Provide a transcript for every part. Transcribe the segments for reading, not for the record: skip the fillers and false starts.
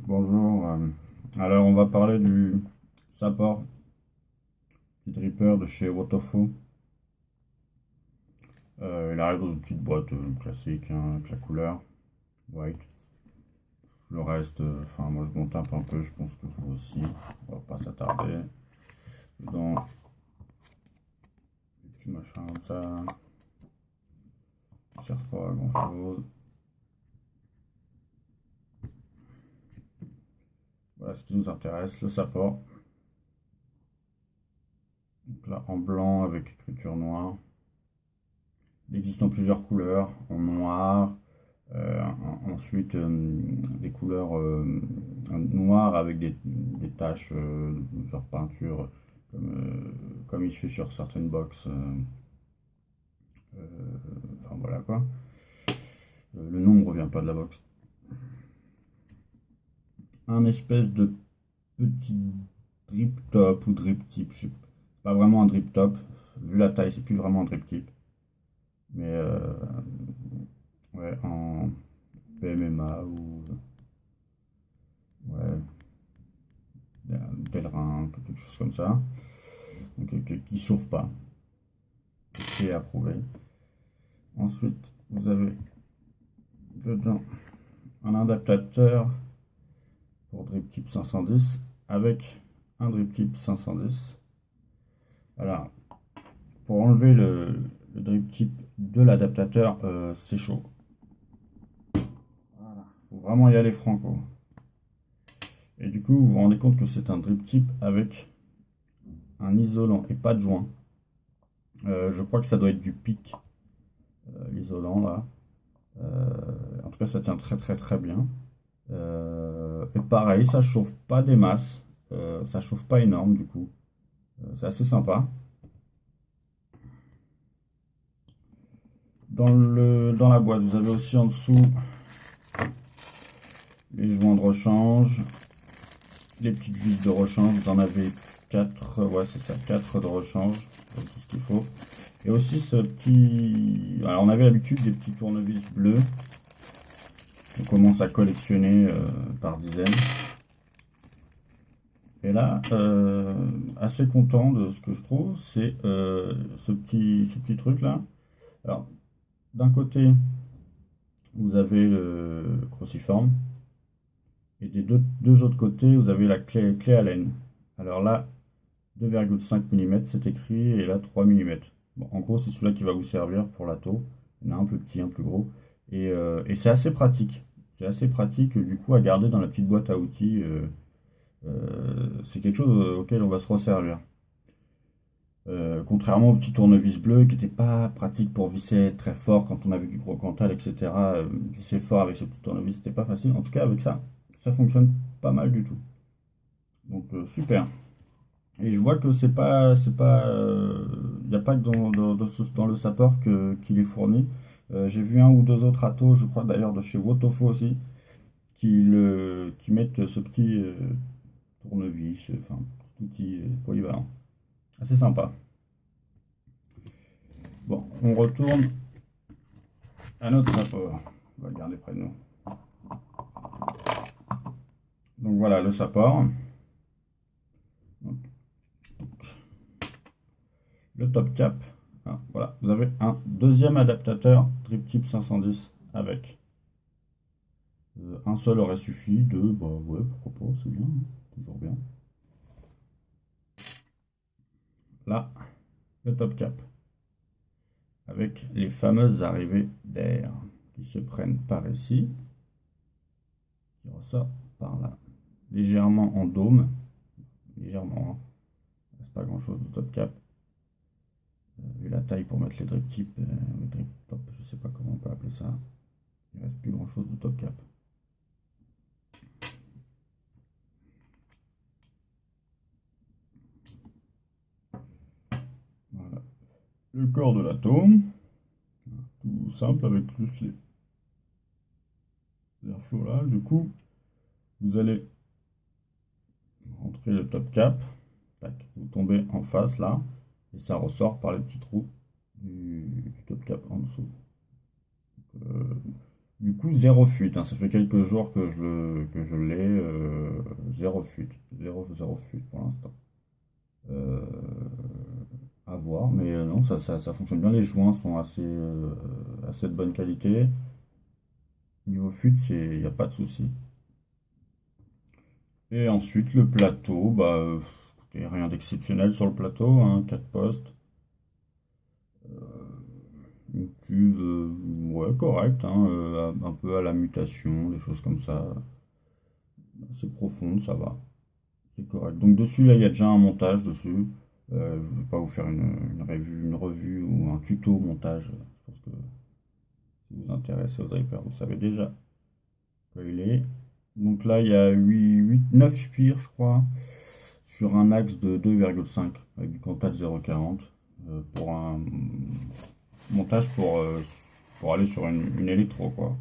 Bonjour. Alors, on va parler du support petit dripper de chez Wotofo. Il arrive dans une petite boîte classique, hein, avec la couleur white. Le reste, enfin, moi je monte un peu, je pense que vous aussi. On va pas s'attarder. Dans des petits machins comme ça, qui servent pas à grand chose. Voilà ce qui nous intéresse, le support. Donc là, en blanc avec écriture noire. Il existe en plusieurs couleurs, en noir, ensuite des couleurs noires avec des taches genre peinture, comme il se fait sur certaines box. Enfin voilà quoi. Le nom ne revient pas de la box. Un espèce de petit drip top ou drip tip. Je sais pas vraiment un drip top. Vu la taille, c'est plus vraiment un drip tip. Mais ouais, en PMMA ou ouais, un pèlerin, quelque chose comme ça. Donc, qui ne chauffe pas, qui est approuvé. Ensuite, vous avez dedans un adaptateur pour drip tip 510 avec un drip tip 510. Alors, pour enlever le drip tip de l'adaptateur, c'est chaud. Voilà, faut vraiment y aller franco. Et du coup, vous vous rendez compte que c'est un drip tip avec un isolant et pas de joint. Je crois que ça doit être du PIC, l'isolant là. En tout cas, ça tient très bien. Et pareil, ça chauffe pas des masses, ça chauffe pas énorme du coup. C'est assez sympa. Dans la boîte, vous avez aussi en dessous les joints de rechange, les petites vis de rechange. Vous en avez 4, ouais, c'est ça, 4 de rechange, tout ce qu'il faut. Et aussi ce petit. Alors, on avait l'habitude des petits tournevis bleus. On commence à collectionner par dizaines. Et là, assez content de ce que je trouve, c'est ce petit truc là. Alors, d'un côté, vous avez le cruciforme, et des deux autres côtés, vous avez la clé Allen. Alors là, 2,5 mm, c'est écrit, et là, 3 mm. Bon, en gros, c'est celui-là qui va vous servir pour la taux. Il y en a un plus petit, un plus gros. Et c'est assez pratique. C'est assez pratique, du coup, à garder dans la petite boîte à outils. C'est quelque chose auquel on va se resservir. Contrairement au petit tournevis bleu qui n'était pas pratique pour visser très fort quand on avait du gros cantal, etc. Visser fort avec ce petit tournevis, c'était pas facile. En tout cas, avec ça, ça fonctionne pas mal du tout. Donc super. Et je vois que il n'y a pas que dans le sapeur qu'il est fourni. J'ai vu un ou deux autres atos, je crois d'ailleurs de chez Wotofo aussi, qui mettent ce petit tournevis, enfin, cet outil polyvalent. Assez sympa. Bon, on retourne à notre sapeur. On va le garder près de nous. Donc voilà le sapeur. Donc, le top cap. Ah, voilà, vous avez un deuxième adaptateur Drip Tip 510 avec. Un seul aurait suffi, deux, bah ouais, pourquoi pas, c'est bien, hein, toujours bien. Là, le top cap avec les fameuses arrivées d'air qui se prennent par ici, qui ressort par là, légèrement en dôme, légèrement, hein. C'est pas grand chose du top cap. Vu la taille pour mettre les drip tips, les drip top, je sais pas comment on peut appeler ça. Il reste plus grand chose du top cap. Voilà. Le corps de l'atome, tout simple avec juste les airflows là. Du coup, vous allez rentrer le top cap, tac, vous tombez en face là, et ça ressort par les petits trous du top cap en dessous. Du coup, zéro fuite, hein. Ça fait quelques jours que je l'ai. zéro fuite, zéro fuite pour l'instant. Euh, à voir, mais non, ça fonctionne bien. Les joints sont assez de bonne qualité. Niveau fuite, il n'y a pas de souci. Et ensuite, le plateau, bah, écoutez, rien d'exceptionnel sur le plateau, hein, 4 postes. Une cuve, ouais, correcte, hein, un peu à la mutation, des choses comme ça. C'est profonde, ça va. C'est correct. Donc dessus, là, il y a déjà un montage dessus. Je ne vais pas vous faire une revue ou un tuto montage. Je pense que si vous vous intéressez au Draper, vous savez déjà quoi il est. Donc là, il y a 9 spires, je crois, sur un axe de 2,5 avec du contact 0,40 pour un montage pour aller sur une électro, quoi,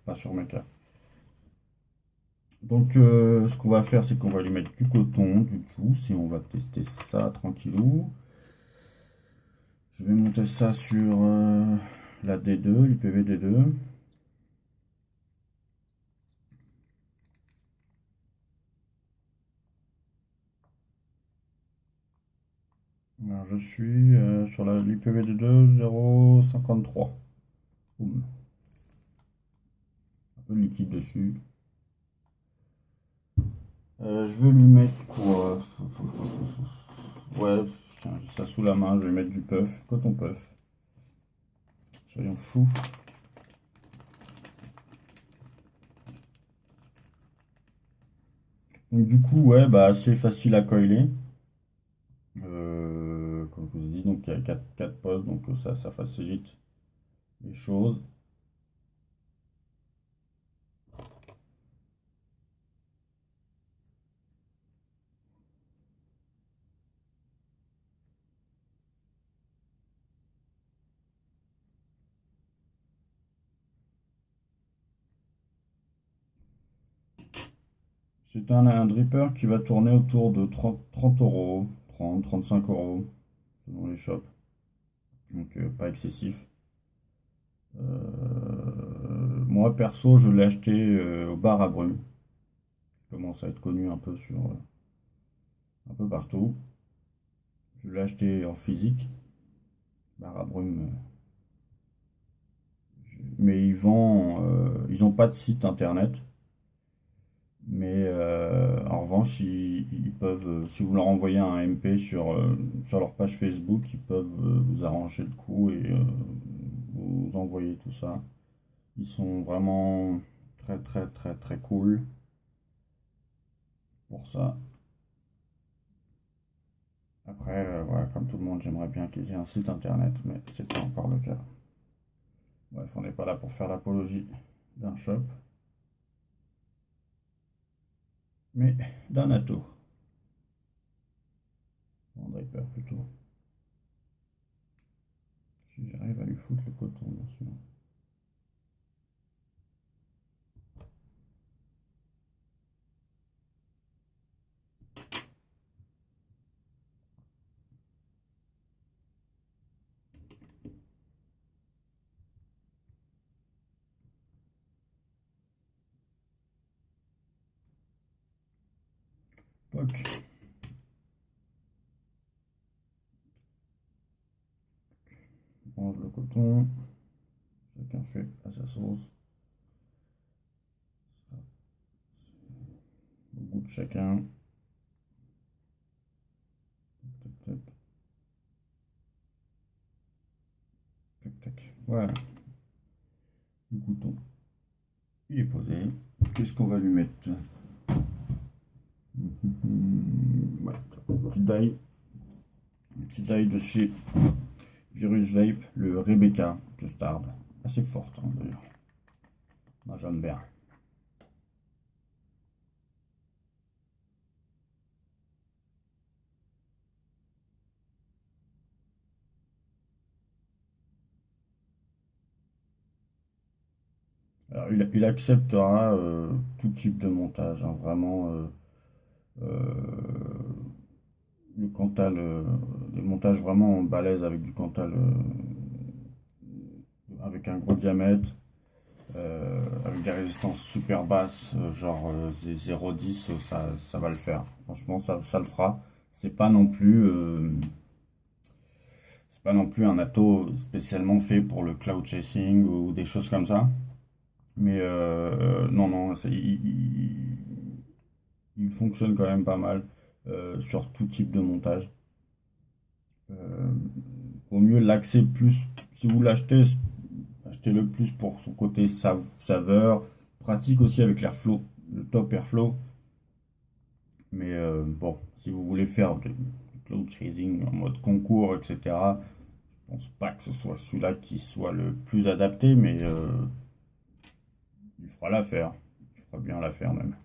pas sur méca. Donc, ce qu'on va faire, c'est qu'on va lui mettre du coton, du coup, si on va tester ça tranquillou. Je vais monter ça sur la D2, l'IPV D2. Alors, je suis sur l'IPV D2 0,53. Boum. Un peu de liquide dessus. Je veux lui mettre quoi? Ouais, tiens, j'ai ça sous la main, je vais mettre du puff, coton puff. Soyons fous. Donc du coup, ouais, bah assez facile à coiler. Comme je vous ai dit, donc il y a 4 postes, donc ça facilite les choses. C'est un dripper qui va tourner autour de 30 euros, 35 € selon les shops. Donc pas excessif. Moi perso, je l'ai acheté au bar à brume. Il commence à être connu un peu un peu partout. Je l'ai acheté en physique, bar à brume. Mais ils n'ont pas de site internet. Mais en revanche, ils peuvent, si vous leur envoyez un MP sur leur page Facebook, ils peuvent vous arranger le coup et vous envoyer tout ça. Ils sont vraiment très très très très cool pour ça. Après, voilà, comme tout le monde, j'aimerais bien qu'ils aient un site internet, mais c'est pas encore le cas. Bref, on n'est pas là pour faire l'apologie d'un shop, mais d'un ato. Un draper plutôt. Si j'arrive à lui foutre le coton, bien sûr. Toc. On range le coton. Chacun fait à sa sauce. Au goût de chacun. Tac, tac, tac, tac. Voilà. Le coton, il est posé. Qu'est-ce qu'on va lui mettre? Ouais, un petit die de chez Virus Vape, le Rebecca Custard. Assez forte, hein, d'ailleurs. Moi, j'aime bien. Alors, il acceptera tout type de montage, hein, vraiment. Euh, le Cantal, des montages vraiment balèzes avec du Cantal avec un gros diamètre. avec des résistances super basses, genre 0,10, ça va le faire. Franchement, ça le fera. C'est pas non plus, c'est pas non plus un atto spécialement fait pour le cloud chasing ou des choses comme ça. Mais non, non, il fonctionne quand même pas mal sur tout type de montage. Euh, Vaut mieux l'axer plus, si vous l'achetez, achetez-le plus pour son côté saveur, pratique aussi avec l'Airflow, le top Airflow. Mais bon, si vous voulez faire du cloud chasing en mode concours, etc., je pense pas que ce soit celui-là qui soit le plus adapté, mais il fera l'affaire. Il fera bien l'affaire même.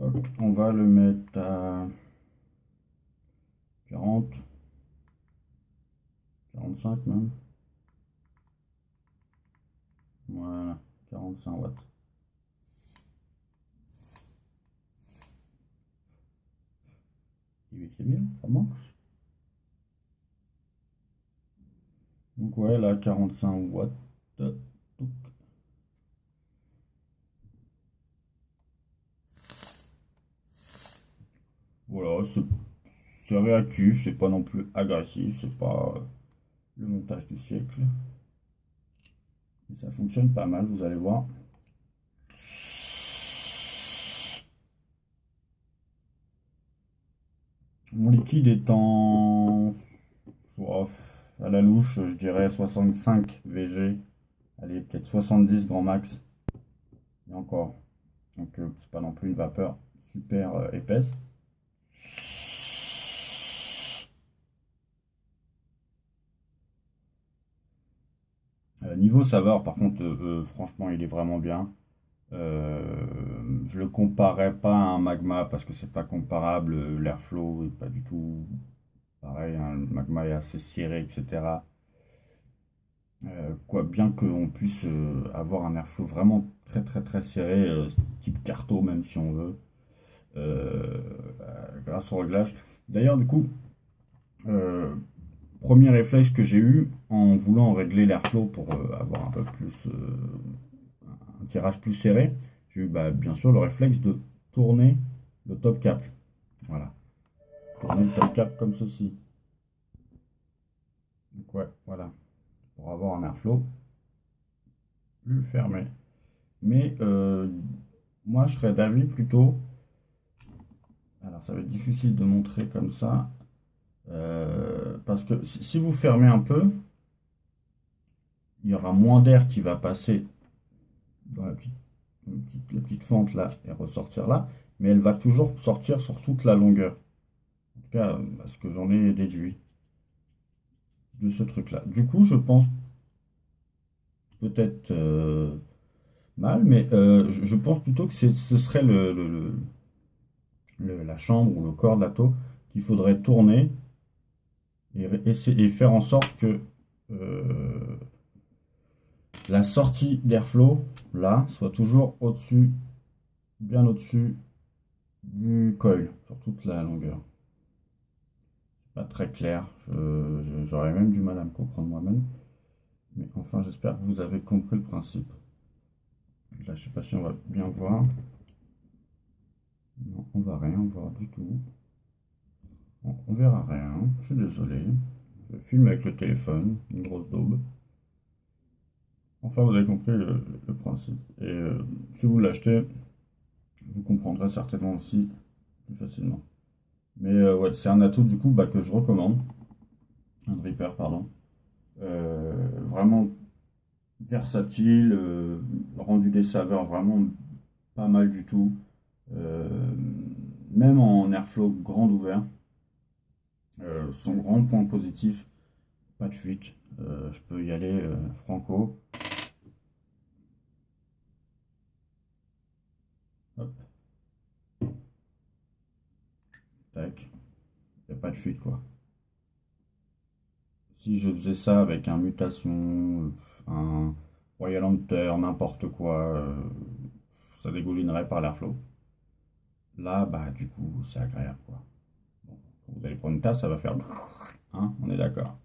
Donc, on va le mettre à 40, 45 même. Voilà, 45 watts. C'est bien, ça marche. Donc ouais, là, 45 watts. Touc. Voilà, c'est réactif, c'est pas non plus agressif, c'est pas le montage du siècle. Et ça fonctionne pas mal, vous allez voir. Mon liquide est en oh, à la louche, je dirais 65 VG. Allez, peut-être 70 grand max. Et encore. Donc c'est pas non plus une vapeur super épaisse. Niveau saveur, par contre, franchement, il est vraiment bien. Euh, je le comparerais pas à un magma parce que c'est pas comparable. L'airflow est pas du tout pareil, hein. Le magma est assez serré, etc. Quoi, bien qu'on puisse avoir un airflow vraiment très très très serré, type carto même si on veut, grâce au réglage. D'ailleurs, du coup, euh, premier réflexe que j'ai eu en voulant régler l'airflow pour avoir un peu plus un tirage plus serré, j'ai eu bah, bien sûr le réflexe de tourner le top cap. Voilà, tourner le top cap comme ceci. Donc ouais, voilà, pour avoir un airflow plus fermé. Mais moi, je serais d'avis plutôt. Alors, ça va être difficile de montrer comme ça. Parce que si vous fermez un peu, il y aura moins d'air qui va passer dans la petite fente là et ressortir là. Mais elle va toujours sortir sur toute la longueur. En tout cas, ce que j'en ai déduit de ce truc-là. Du coup, je pense peut-être mal, mais je pense plutôt que ce serait la chambre ou le corps de la taux qu'il faudrait tourner et faire en sorte que la sortie d'airflow, là, soit toujours au-dessus, bien au-dessus du coil, sur toute la longueur. Pas très clair, j'aurais même du mal à me comprendre moi-même. Mais enfin, j'espère que vous avez compris le principe. Là, je sais pas si on va bien voir. Non, on va rien voir du tout. On verra rien, je suis désolé. Je filme avec le téléphone, une grosse daube. Enfin, vous avez compris le principe. Et si vous l'achetez, vous comprendrez certainement aussi plus facilement. Mais ouais, c'est un atout du coup bah, que je recommande. Un dripper, pardon. Vraiment versatile, rendu des saveurs vraiment pas mal du tout. Euh, Même en airflow grand ouvert, son grand point positif, pas de fuite. Je peux y aller franco. Hop, tac. Il n'y a pas de fuite quoi. Si je faisais ça avec un mutation, un Royal Hunter, n'importe quoi, ça dégoulinerait par l'airflow. Là, bah du coup, c'est agréable quoi. Bon, Vous allez prendre une tasse, ça va faire... Hein, on est d'accord.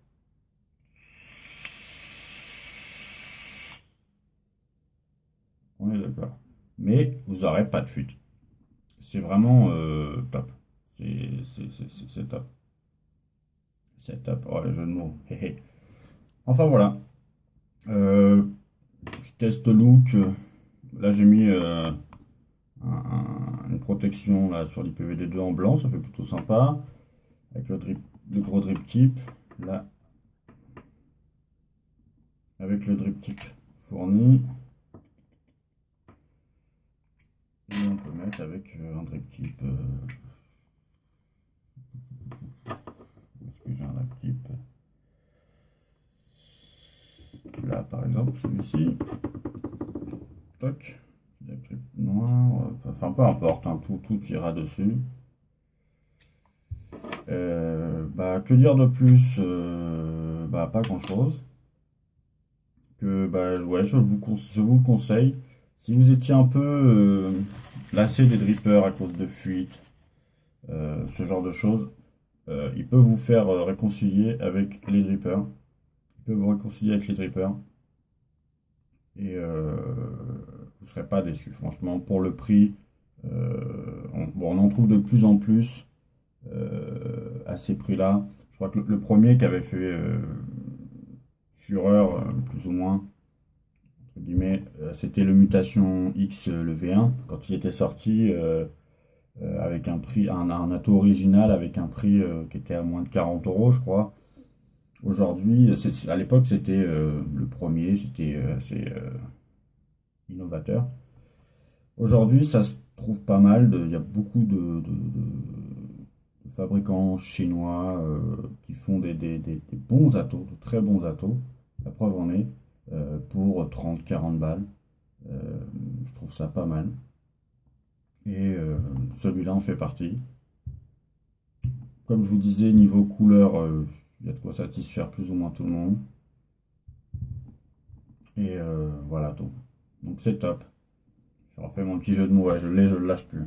On est d'accord. Mais vous n'aurez pas de fuite. C'est vraiment top. C'est top. C'est top. Oh, le jeu de mots. Hé, hé. Enfin voilà. Euh, je teste look. Là j'ai mis une protection là, sur l'IPVD2 en blanc. Ça fait plutôt sympa. Avec le gros drip tip. Là, avec le drip tip fourni. Et on peut mettre avec un drip tip. Est-ce que j'ai un drip tip? Là par exemple, celui-ci. Toc. Drip tip noir. Enfin peu importe, hein, tout ira dessus. Bah, que dire de plus? Bah, pas grand-chose. Que bah, ouais, je vous le conseille. Si vous étiez un peu lassé des drippers à cause de fuites, ce genre de choses, il peut vous faire réconcilier avec les drippers. Il peut vous réconcilier avec les drippers et vous ne serez pas déçus. Franchement, pour le prix, bon, on en trouve de plus en plus à ces prix-là. Je crois que le premier qui avait fait fureur, plus ou moins, entre guillemets, c'était le Mutation X, le V1, quand il était sorti, avec un prix, un atout original avec un prix qui était à moins de 40 euros, je crois. Aujourd'hui, à l'époque, c'était le premier, c'était assez innovateur. Aujourd'hui, ça se trouve pas mal. Il y a beaucoup de fabricants chinois qui font des bons atos, de très bons atos. La preuve en est, pour 30-40 balles. Je trouve ça pas mal. Et celui-là en fait partie. Comme je vous disais, niveau couleur, il y a de quoi satisfaire plus ou moins tout le monde. Et voilà tout. Donc c'est top. Je refais mon petit jeu de mots, ouais, je l'ai, je le lâche plus.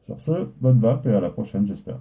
Sur ce, bonne vape et à la prochaine, j'espère.